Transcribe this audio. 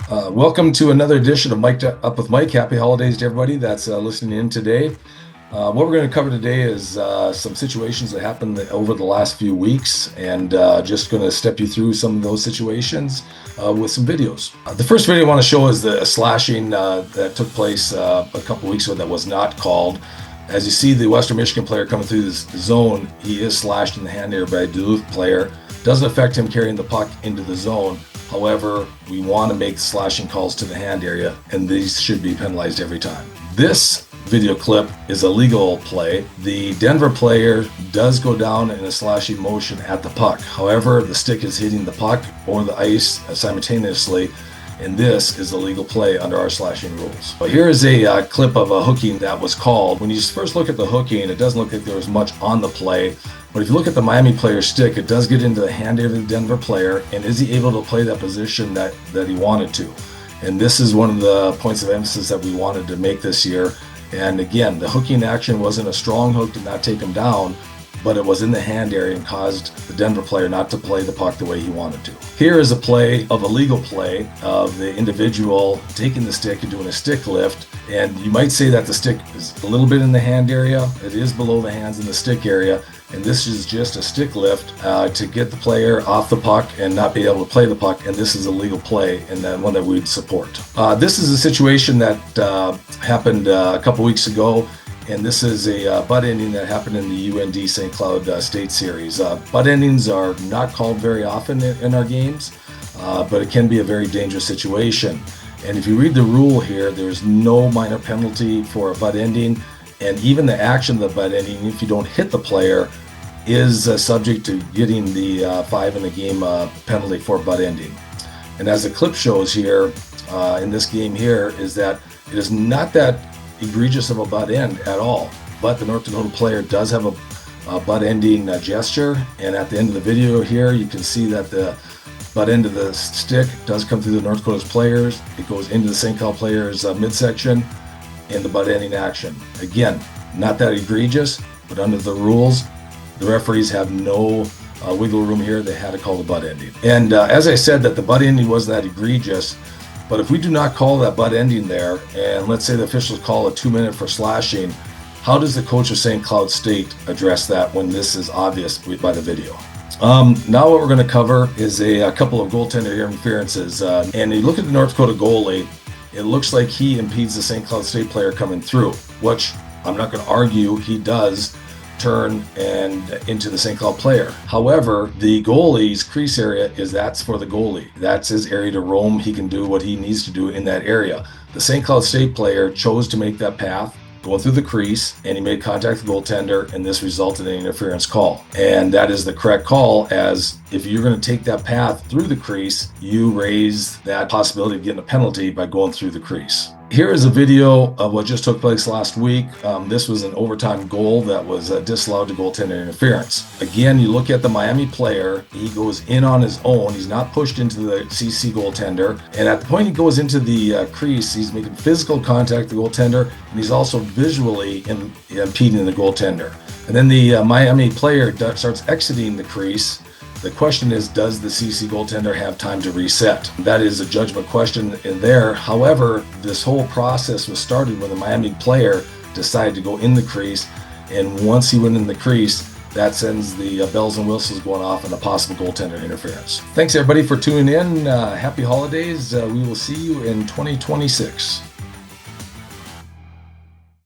Welcome to another edition of Mike Up with Mike. Happy holidays to everybody that's listening in today. What we're going to cover today is some situations that happened over the last few weeks, and just going to step you through some of those situations with some videos. The first video I want to show is the slashing that took place a couple weeks ago that was not called. As you see, the Western Michigan player coming through this zone, he is slashed in the hand area by a Duluth player. Doesn't affect him carrying the puck into the zone. However, we want to make slashing calls to the hand area, and these should be penalized every time. This video clip is a legal play. The Denver player does go down in a slashing motion at the puck. However, the stick is hitting the puck or the ice simultaneously, and this is a legal play under our slashing rules. But here is a clip of a hooking that was called. When you first look at the hooking, it doesn't look like there was much on the play. But if you look at the Miami player's stick, it does get into the hand area of the Denver player, and is he able to play that position that he wanted to? And this is one of the points of emphasis that we wanted to make this year. And again, the hooking action wasn't a strong hook, did not take him down, but it was in the hand area and caused the Denver player not to play the puck the way he wanted to. Here is a play of a legal play of the individual taking the stick and doing a stick lift. And you might say that the stick is a little bit in the hand area. It is below the hands in the stick area. And this is just a stick lift to get the player off the puck and not be able to play the puck. And this is a legal play and then one that we'd support. This is a situation that happened a couple weeks ago. And this is a butt ending that happened in the UND St. Cloud State Series. Butt endings are not called very often in our games, but it can be a very dangerous situation. And if you read the rule here, there's no minor penalty for a butt ending. And even the action of the butt ending, if you don't hit the player, is subject to getting the 5 in the game penalty for butt ending. And as the clip shows here, in this game here, is that it is not that egregious of a butt end at all, but the North Dakota player does have a butt ending gesture, and at the end of the video here you can see that the butt end of the stick does come through the North Dakota's players. It goes into the St. Cloud player's midsection in the butt ending action. Again, not that egregious, but under the rules the referees have no wiggle room here. They had to call the butt ending. And as I said, that the butt ending wasn't that egregious. But if we do not call that butt ending there, and let's say the officials call a 2-minute for slashing, how does the coach of St. Cloud State address that when this is obvious by the video? Now what we're going to cover is a couple of goaltender interferences. And you look at the North Dakota goalie, it looks like he impedes the St. Cloud State player coming through, which I'm not going to argue he does turn and into the St. Cloud player. However, the goalie's crease area that's for the goalie. That's his area to roam. He can do what he needs to do in that area. The St. Cloud State player chose to make that path going through the crease, and he made contact with the goaltender, and this resulted in an interference call. And that is the correct call, as if you're going to take that path through the crease, you raise that possibility of getting a penalty by going through the crease. Here is a video of what just took place last week. This was an overtime goal that was disallowed to goaltender interference. Again, you look at the Miami player, he goes in on his own. He's not pushed into the CC goaltender. And at the point he goes into the crease, he's making physical contact with the goaltender, and he's also visually impeding the goaltender. And then the Miami player starts exiting the crease. The question is, does the CC goaltender have time to reset? That is a judgment question in there. However, this whole process was started when the Miami player decided to go in the crease, and once he went in the crease, that sends the bells and whistles going off on a possible goaltender interference. Thanks everybody for tuning in. Happy holidays. We will see you in 2026.